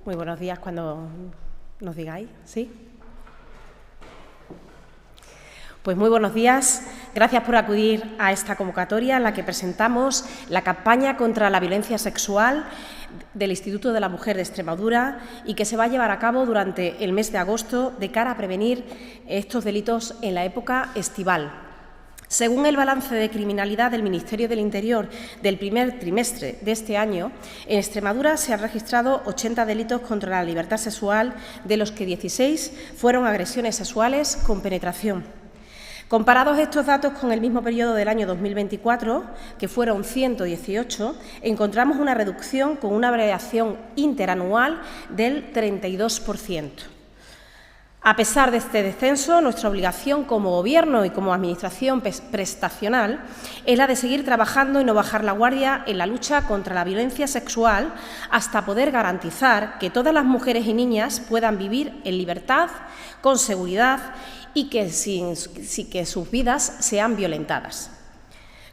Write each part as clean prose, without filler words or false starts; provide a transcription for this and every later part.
Muy buenos días cuando nos digáis, ¿sí? Pues muy buenos días. Gracias por acudir a esta convocatoria en la que presentamos la campaña contra la violencia sexual del Instituto de la Mujer de Extremadura y que se va a llevar a cabo durante el mes de agosto de cara a prevenir estos delitos en la época estival. Según el balance de criminalidad del Ministerio del Interior del primer trimestre de este año, en Extremadura se han registrado 80 delitos contra la libertad sexual, de los que 16 fueron agresiones sexuales con penetración. Comparados estos datos con el mismo periodo del año 2024, que fueron 118, encontramos una reducción con una variación interanual del 32%. A pesar de este descenso, nuestra obligación como Gobierno y como Administración prestacional es la de seguir trabajando y no bajar la guardia en la lucha contra la violencia sexual hasta poder garantizar que todas las mujeres y niñas puedan vivir en libertad, con seguridad y que sin que sus vidas sean violentadas.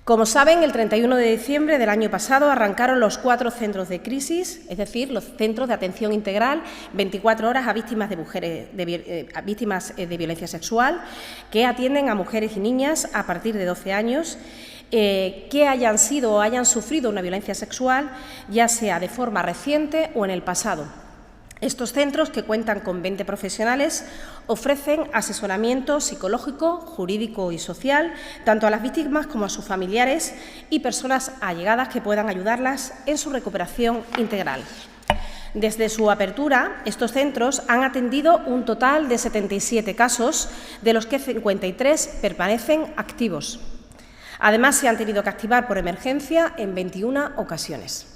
Como saben, el 31 de diciembre del año pasado arrancaron los 4 centros de crisis, es decir, los centros de atención integral 24 horas a víctimas de violencia sexual, que atienden a mujeres y niñas a partir de 12 años que hayan sido o hayan sufrido una violencia sexual, ya sea de forma reciente o en el pasado. Estos centros, que cuentan con 20 profesionales, ofrecen asesoramiento psicológico, jurídico y social tanto a las víctimas como a sus familiares y personas allegadas que puedan ayudarlas en su recuperación integral. Desde su apertura, estos centros han atendido un total de 77 casos, de los que 53 permanecen activos. Además, se han tenido que activar por emergencia en 21 ocasiones.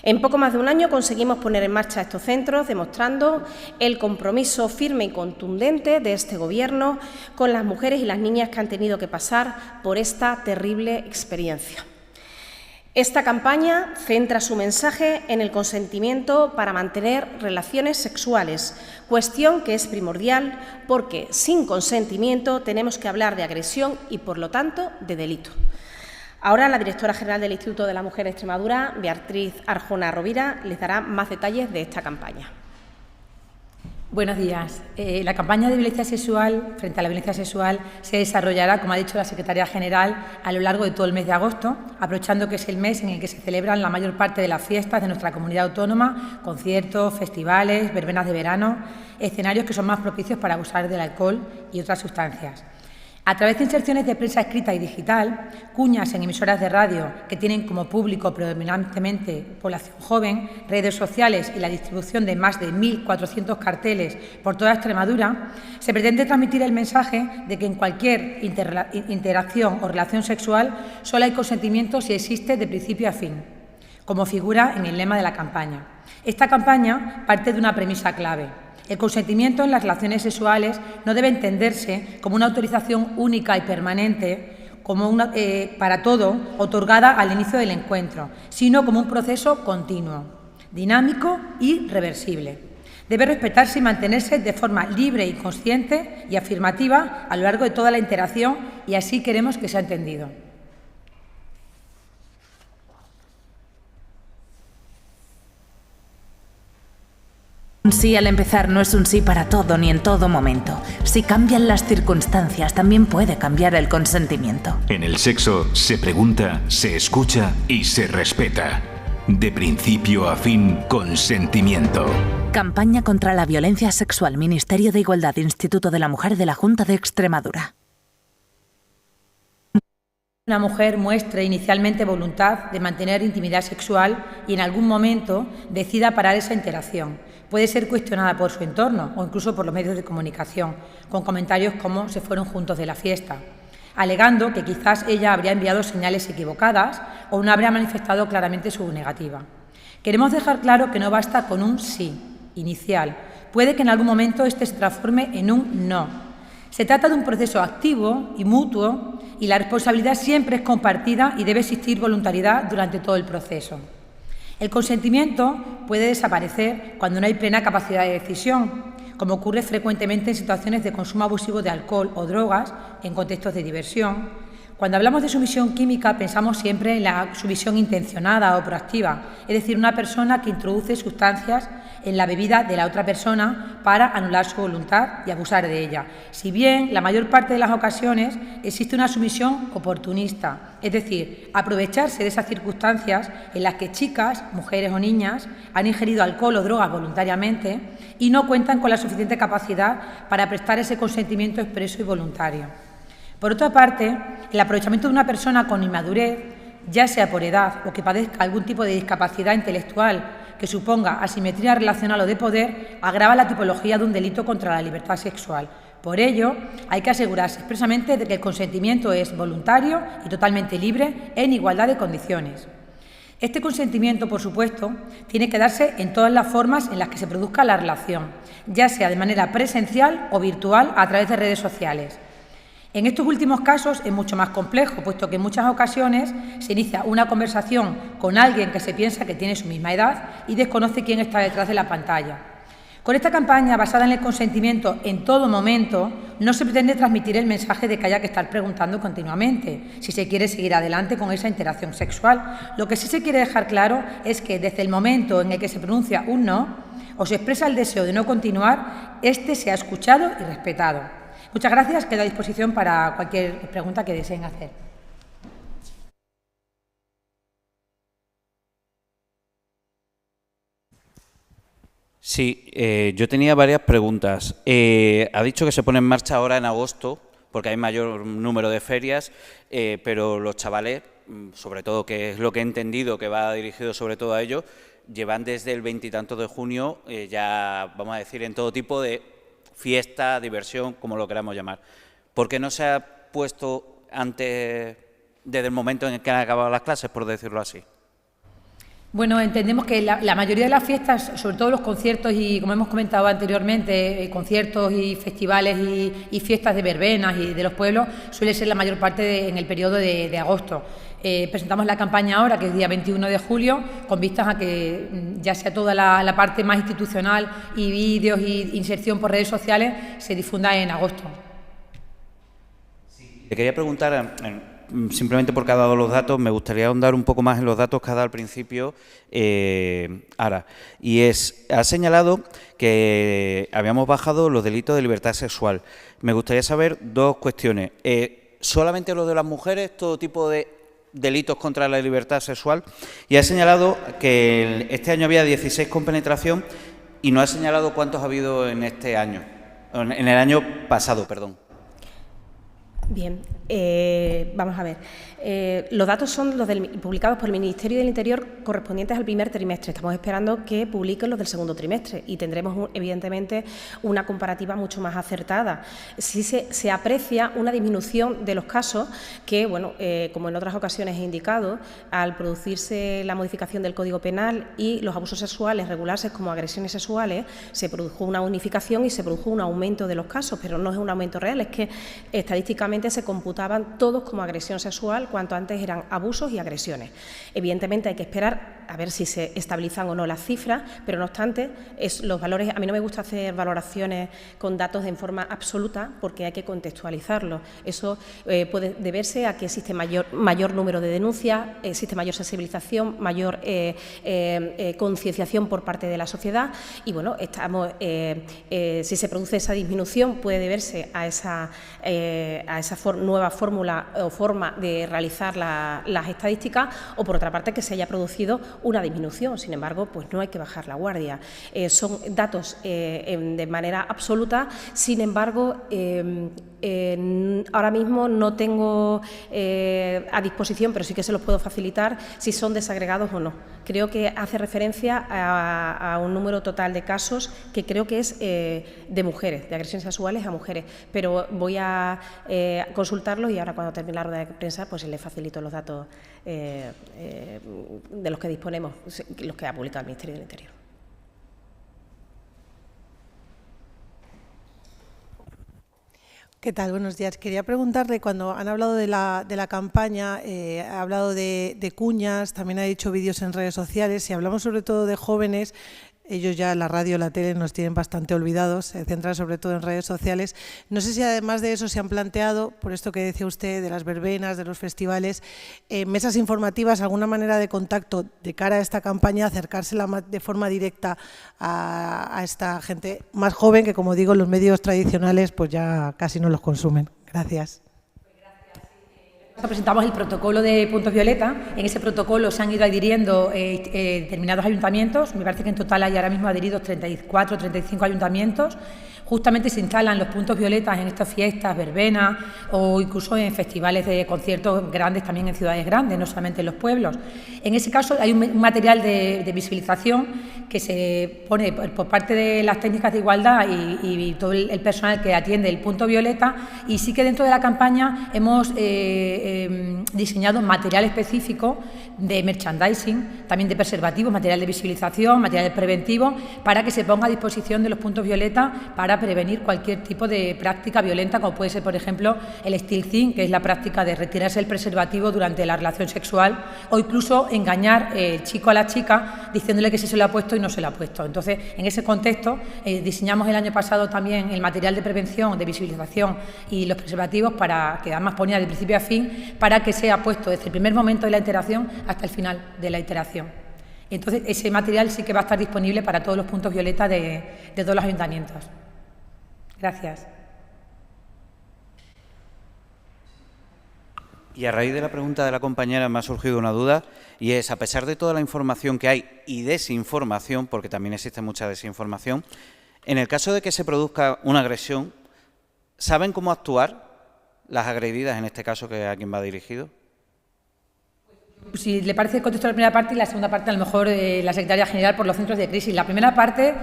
En poco más de un año conseguimos poner en marcha estos centros, demostrando el compromiso firme y contundente de este Gobierno con las mujeres y las niñas que han tenido que pasar por esta terrible experiencia. Esta campaña centra su mensaje en el consentimiento para mantener relaciones sexuales, cuestión que es primordial porque sin consentimiento tenemos que hablar de agresión y, por lo tanto, de delito. Ahora la directora general del Instituto de la Mujer de Extremadura, Beatriz Arjona Rovira, les dará más detalles de esta campaña. Buenos días. La campaña de violencia sexual, frente a la violencia sexual, se desarrollará, como ha dicho la Secretaría General, a lo largo de todo el mes de agosto, aprovechando que es el mes en el que se celebran la mayor parte de las fiestas de nuestra comunidad autónoma, conciertos, festivales, verbenas de verano, escenarios que son más propicios para abusar del alcohol y otras sustancias. A través de inserciones de prensa escrita y digital, cuñas en emisoras de radio que tienen como público predominantemente población joven, redes sociales y la distribución de más de 1.400 carteles por toda Extremadura, se pretende transmitir el mensaje de que en cualquier interacción o relación sexual solo hay consentimiento si existe de principio a fin, como figura en el lema de la campaña. Esta campaña parte de una premisa clave. El consentimiento en las relaciones sexuales no debe entenderse como una autorización única y permanente para todo, otorgada al inicio del encuentro, sino como un proceso continuo, dinámico y reversible. Debe respetarse y mantenerse de forma libre y consciente y afirmativa a lo largo de toda la interacción, y así queremos que sea entendido. Un sí al empezar no es un sí para todo ni en todo momento. Si cambian las circunstancias, también puede cambiar el consentimiento. En el sexo se pregunta, se escucha y se respeta. De principio a fin, consentimiento. Campaña contra la violencia sexual, Ministerio de Igualdad, Instituto de la Mujer de la Junta de Extremadura. Una mujer muestre inicialmente voluntad de mantener intimidad sexual y en algún momento decida parar esa interacción. Puede ser cuestionada por su entorno o incluso por los medios de comunicación, con comentarios como "se fueron juntos de la fiesta", alegando que quizás ella habría enviado señales equivocadas o no habría manifestado claramente su negativa. Queremos dejar claro que no basta con un sí inicial. Puede que en algún momento este se transforme en un no. Se trata de un proceso activo y mutuo, y la responsabilidad siempre es compartida y debe existir voluntariedad durante todo el proceso. El consentimiento puede desaparecer cuando no hay plena capacidad de decisión, como ocurre frecuentemente en situaciones de consumo abusivo de alcohol o drogas, en contextos de diversión, Cuando hablamos de sumisión química pensamos siempre en la sumisión intencionada o proactiva, es decir, una persona que introduce sustancias en la bebida de la otra persona para anular su voluntad y abusar de ella. Si bien la mayor parte de las ocasiones existe una sumisión oportunista, es decir, aprovecharse de esas circunstancias en las que chicas, mujeres o niñas han ingerido alcohol o drogas voluntariamente y no cuentan con la suficiente capacidad para prestar ese consentimiento expreso y voluntario. Por otra parte, el aprovechamiento de una persona con inmadurez, ya sea por edad o que padezca algún tipo de discapacidad intelectual que suponga asimetría relacional o de poder, agrava la tipología de un delito contra la libertad sexual. Por ello, hay que asegurarse expresamente de que el consentimiento es voluntario y totalmente libre en igualdad de condiciones. Este consentimiento, por supuesto, tiene que darse en todas las formas en las que se produzca la relación, ya sea de manera presencial o virtual a través de redes sociales. En estos últimos casos es mucho más complejo, puesto que en muchas ocasiones se inicia una conversación con alguien que se piensa que tiene su misma edad y desconoce quién está detrás de la pantalla. Con esta campaña, basada en el consentimiento en todo momento, no se pretende transmitir el mensaje de que haya que estar preguntando continuamente si se quiere seguir adelante con esa interacción sexual. Lo que sí se quiere dejar claro es que desde el momento en el que se pronuncia un no o se expresa el deseo de no continuar, este se ha escuchado y respetado. Muchas gracias. Quedo a disposición para cualquier pregunta que deseen hacer. Sí, yo tenía varias preguntas. Ha dicho que se pone en marcha ahora en agosto, porque hay mayor número de ferias, pero los chavales, sobre todo, que es lo que he entendido que va dirigido sobre todo a ellos, llevan desde el 20 y tantos de junio ya, vamos a decir, en todo tipo de fiesta, diversión, como lo queramos llamar. ¿Por qué no se ha puesto antes, desde el momento en el que han acabado las clases, por decirlo así? Bueno, entendemos que la mayoría de las fiestas, sobre todo los conciertos y, como hemos comentado anteriormente, conciertos y festivales y fiestas de verbenas y de los pueblos, suele ser la mayor parte en el periodo de agosto. Presentamos la campaña ahora, que es día 21 de julio, con vistas a que ya sea toda la parte más institucional y vídeos y inserción por redes sociales se difunda en agosto. Te quería preguntar, simplemente porque ha dado los datos, me gustaría ahondar un poco más en los datos que ha dado al principio Ara. Y ha señalado que habíamos bajado los delitos de libertad sexual. Me gustaría saber dos cuestiones. ¿Solamente lo de las mujeres, todo tipo de delitos contra la libertad sexual? Y ha señalado que este año había 16 con penetración y no ha señalado cuántos ha habido en este año, en el año pasado, perdón. Bien, vamos a ver. Los datos son los publicados por el Ministerio del Interior correspondientes al primer trimestre. Estamos esperando que publiquen los del segundo trimestre y tendremos, evidentemente, una comparativa mucho más acertada. Sí se aprecia una disminución de los casos que, bueno, como en otras ocasiones he indicado, al producirse la modificación del Código Penal y los abusos sexuales regularse como agresiones sexuales, se produjo una unificación y se produjo un aumento de los casos, pero no es un aumento real, es que estadísticamente se computaban todos como agresión sexual, cuanto antes eran abusos y agresiones. Evidentemente hay que esperar a ver si se estabilizan o no las cifras, pero no obstante, los valores, a mí no me gusta hacer valoraciones con datos en forma absoluta porque hay que contextualizarlos. Eso puede deberse a que existe mayor número de denuncias, existe mayor sensibilización, mayor concienciación por parte de la sociedad y, bueno, si se produce esa disminución puede deberse a esa nueva fórmula o forma de realizar las estadísticas o, por otra parte, que se haya producido una disminución. Sin embargo, pues no hay que bajar la guardia. Son datos de manera absoluta. Sin embargo, ahora mismo no tengo a disposición, pero sí que se los puedo facilitar, si son desagregados o no. Creo que hace referencia a un número total de casos que creo que es de mujeres, de agresiones sexuales a mujeres, pero voy a consultarlos y ahora, cuando termine la rueda de prensa, pues les facilito los datos de los que disponemos, los que ha publicado el Ministerio del Interior. ¿Qué tal? Buenos días. Quería preguntarle, cuando han hablado de la campaña, ha hablado de cuñas, también ha dicho vídeos en redes sociales, y hablamos sobre todo de jóvenes. ellos ya la radio, la tele nos tienen bastante olvidados, se centran sobre todo en redes sociales. No sé si además de eso se han planteado, por esto que decía usted, de las verbenas, de los festivales, mesas informativas, alguna manera de contacto de cara a esta campaña, acercársela de forma directa a esta gente más joven que, como digo, los medios tradicionales pues ya casi no los consumen. Gracias. Presentamos el protocolo de puntos violeta. En ese protocolo se han ido adhiriendo determinados ayuntamientos. Me parece que en total hay ahora mismo adheridos 34 o 35 ayuntamientos. Justamente se instalan los puntos violetas en estas fiestas, verbenas o incluso en festivales de conciertos grandes también en ciudades grandes, no solamente en los pueblos. En ese caso hay un material de visibilización que se pone por parte de las técnicas de igualdad y todo el personal que atiende el punto violeta, y sí que dentro de la campaña hemos diseñado material específico de merchandising, también de preservativos, material de visibilización, material preventivo, para que se ponga a disposición de los puntos violeta para prevenir cualquier tipo de práctica violenta, como puede ser, por ejemplo, el stealthing, que es la práctica de retirarse el preservativo durante la relación sexual, o incluso engañar el chico a la chica diciéndole que sí se lo ha puesto y no se lo ha puesto. Entonces, en ese contexto, diseñamos el año pasado también el material de prevención, de visibilización y los preservativos para que además ponía de principio a fin, para que sea puesto desde el primer momento de la interacción hasta el final de la interacción. Entonces, ese material sí que va a estar disponible para todos los puntos violeta de todos los ayuntamientos. Gracias. Y a raíz de la pregunta de la compañera me ha surgido una duda, y es, a pesar de toda la información que hay y desinformación, porque también existe mucha desinformación, en el caso de que se produzca una agresión, ¿saben cómo actuar las agredidas, en este caso, que a quien va dirigido? Si le parece, contesto la primera parte y la segunda parte a lo mejor la Secretaría General por los centros de crisis. La primera parte,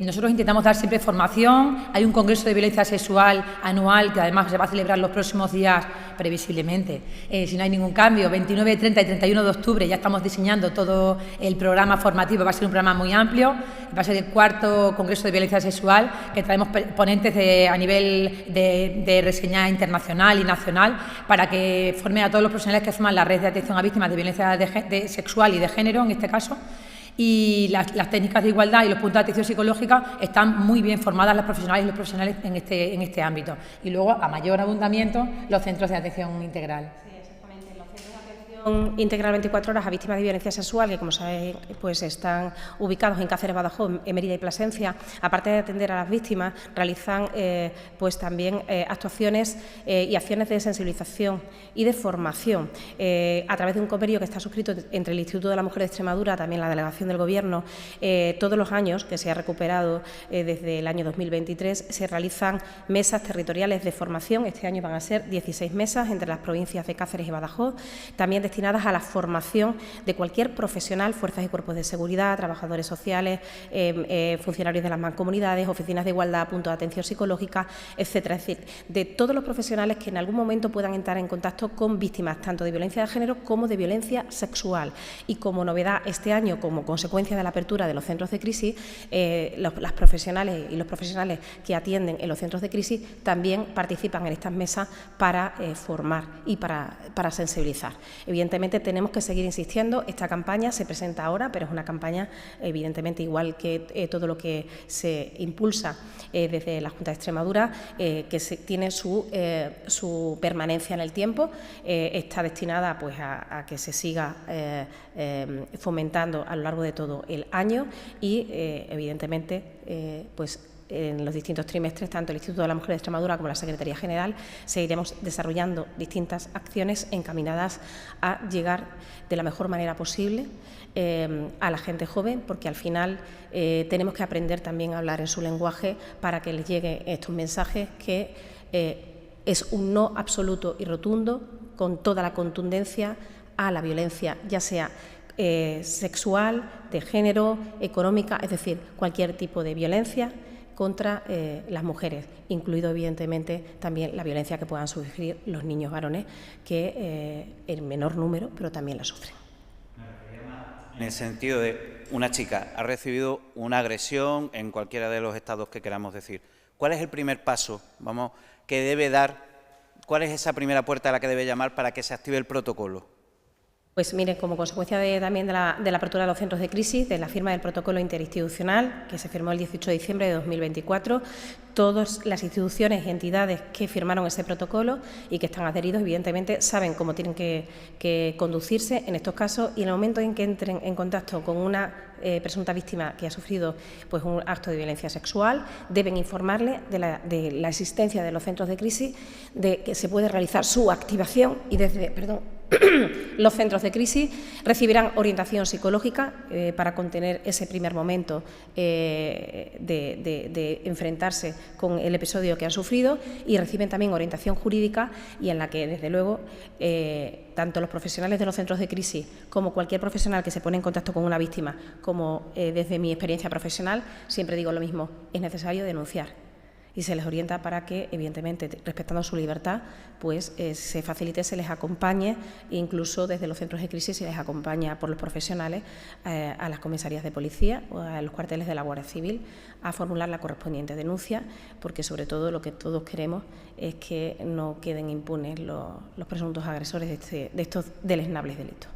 nosotros intentamos dar siempre formación. Hay un congreso de violencia sexual anual que además se va a celebrar los próximos días, previsiblemente, si no hay ningún cambio, 29, 30 y 31 de octubre. Ya estamos diseñando todo el programa formativo, va a ser un programa muy amplio, va a ser el 4º congreso de violencia sexual, que traemos ponentes a nivel de reseña internacional y nacional, para que formen a todos los profesionales que forman la red de atención a víctimas de violencia sexual y de género, en este caso. Y las técnicas de igualdad y los puntos de atención psicológica están muy bien formadas las profesionales y los profesionales en este ámbito. Y luego, a mayor abundamiento, los centros de atención integral. Integral 24 horas a víctimas de violencia sexual, que como sabéis pues están ubicados en Cáceres, Badajoz, en Mérida y Plasencia. Aparte de atender a las víctimas, realizan pues también actuaciones y acciones de sensibilización y de formación a través de un convenio que está suscrito entre el Instituto de la Mujer de Extremadura, también la Delegación del Gobierno. Todos los años, que se ha recuperado desde el año 2023, se realizan mesas territoriales de formación. Este año van a ser 16 mesas entre las provincias de Cáceres y Badajoz, también destinadas a la formación de cualquier profesional, fuerzas y cuerpos de seguridad, trabajadores sociales, funcionarios de las mancomunidades, oficinas de igualdad, puntos de atención psicológica, etcétera. Es decir, de todos los profesionales que en algún momento puedan entrar en contacto con víctimas tanto de violencia de género como de violencia sexual. Y como novedad este año, como consecuencia de la apertura de los centros de crisis, las profesionales y los profesionales que atienden en los centros de crisis también participan en estas mesas para formar y para sensibilizar. Evidentemente tenemos que seguir insistiendo. Esta campaña se presenta ahora, pero es una campaña, evidentemente, igual que todo lo que se impulsa desde la Junta de Extremadura, que tiene su permanencia en el tiempo. Está destinada pues a que se siga fomentando a lo largo de todo el año y, evidentemente, pues en los distintos trimestres, tanto el Instituto de la Mujer de Extremadura como la Secretaría General, seguiremos desarrollando distintas acciones encaminadas a llegar de la mejor manera posible a la gente joven, porque al final tenemos que aprender también a hablar en su lenguaje para que les lleguen estos mensajes, que es un no absoluto y rotundo, con toda la contundencia, a la violencia, ya sea sexual, de género, económica, es decir, cualquier tipo de violencia contra las mujeres, incluido evidentemente también la violencia que puedan sufrir los niños varones, que en menor número, pero también la sufren. En el sentido de una chica ha recibido una agresión en cualquiera de los estados que queramos decir. ¿Cuál es el primer paso que debe dar? ¿Cuál es esa primera puerta a la que debe llamar para que se active el protocolo? Pues mire, como consecuencia también de la apertura de los centros de crisis, de la firma del protocolo interinstitucional que se firmó el 18 de diciembre de 2024, todas las instituciones y entidades que firmaron ese protocolo y que están adheridos, evidentemente, saben cómo tienen que conducirse en estos casos, y en el momento en que entren en contacto con una presunta víctima que ha sufrido pues, un acto de violencia sexual, deben informarle de la existencia de los centros de crisis, de que se puede realizar su activación y los centros de crisis recibirán orientación psicológica para contener ese primer momento de enfrentarse con el episodio que han sufrido, y reciben también orientación jurídica, y en la que, desde luego, tanto los profesionales de los centros de crisis como cualquier profesional que se pone en contacto con una víctima, como desde mi experiencia profesional, siempre digo lo mismo: es necesario denunciar. Y se les orienta para que, evidentemente, respetando su libertad, pues se facilite, se les acompañe, incluso desde los centros de crisis se les acompaña por los profesionales a las comisarías de policía o a los cuarteles de la Guardia Civil a formular la correspondiente denuncia, porque sobre todo lo que todos queremos es que no queden impunes los presuntos agresores de estos deleznables delitos.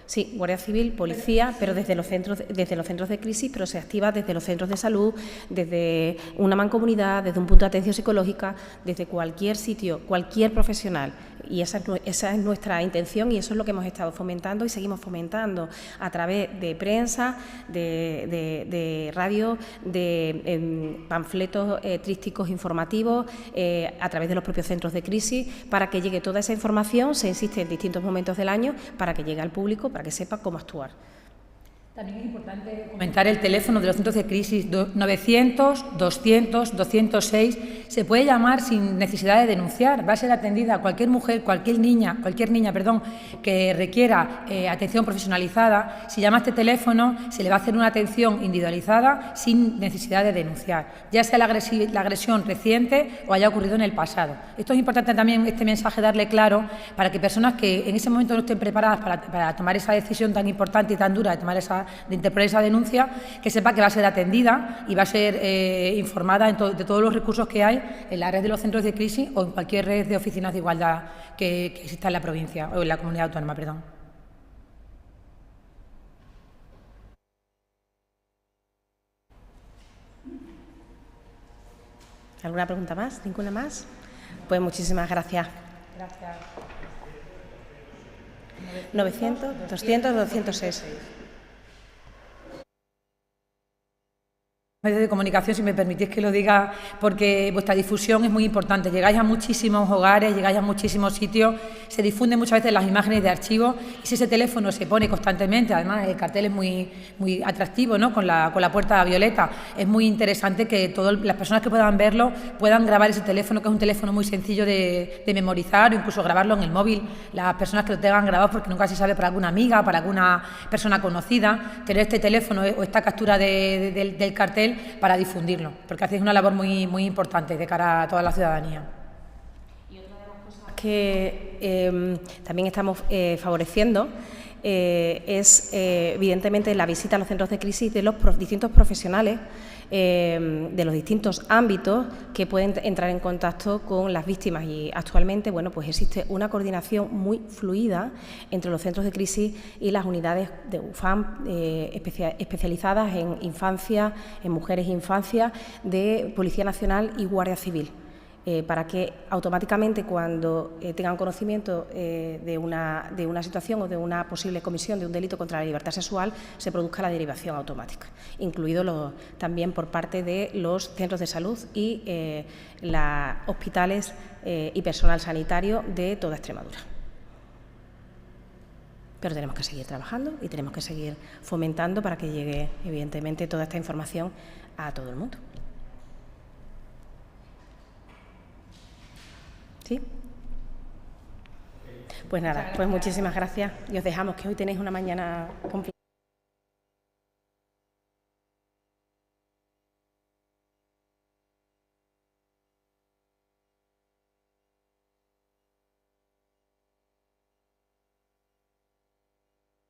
Sí, Guardia Civil, Policía, pero desde los centros de crisis, pero se activa desde los centros de salud, desde una mancomunidad, desde un punto de atención psicológica, desde cualquier sitio, cualquier profesional. Y esa es nuestra intención, y eso es lo que hemos estado fomentando y seguimos fomentando a través de prensa, de radio, de panfletos trísticos informativos, a través de los propios centros de crisis, para que llegue toda esa información. Se insiste en distintos momentos del año para que llegue al público, para que sepa cómo actuar. También es importante comentar el teléfono de los centros de crisis 900, 200, 206. Se puede llamar sin necesidad de denunciar. Va a ser atendida cualquier mujer, cualquier niña, que requiera atención profesionalizada. Si llama a este teléfono, se le va a hacer una atención individualizada sin necesidad de denunciar, ya sea la agresión reciente o haya ocurrido en el pasado. Esto es importante también, este mensaje, darle claro, para que personas que en ese momento no estén preparadas para tomar esa decisión tan importante y tan dura de interponer esa denuncia, que sepa que va a ser atendida y va a ser informada de todos los recursos que hay en la red de los centros de crisis o en cualquier red de oficinas de igualdad que exista en la provincia o en la comunidad autónoma, perdón. ¿Alguna pregunta más? ¿Ninguna más? Pues muchísimas gracias. Gracias. 900, 200, 206. Medios de comunicación, si me permitís que lo diga, porque vuestra difusión es muy importante. Llegáis a muchísimos hogares, llegáis a muchísimos sitios, se difunden muchas veces las imágenes de archivo, y si ese teléfono se pone constantemente, además el cartel es muy atractivo, ¿no? con la puerta violeta, es muy interesante que todas las personas que puedan verlo puedan grabar ese teléfono, que es un teléfono muy sencillo de memorizar, o incluso grabarlo en el móvil, las personas que lo tengan grabado, porque nunca se sabe, para alguna amiga, para alguna persona conocida, tener este teléfono o esta captura del cartel para difundirlo, porque hacéis una labor muy importante de cara a toda la ciudadanía. Y otra de las cosas que también estamos favoreciendo es, evidentemente, la visita a los centros de crisis de los distintos profesionales de los distintos ámbitos que pueden entrar en contacto con las víctimas, y actualmente, bueno, pues existe una coordinación muy fluida entre los centros de crisis y las unidades de UFAM especializadas en infancia, en mujeres e infancia, de Policía Nacional y Guardia Civil. Para que automáticamente, cuando tengan conocimiento de una situación o de una posible comisión de un delito contra la libertad sexual, se produzca la derivación automática, incluido también por parte de los centros de salud y los hospitales y personal sanitario de toda Extremadura. Pero tenemos que seguir trabajando y tenemos que seguir fomentando para que llegue, evidentemente, toda esta información a todo el mundo. ¿Sí? Pues nada, pues muchísimas gracias y os dejamos, que hoy tenéis una mañana complicada.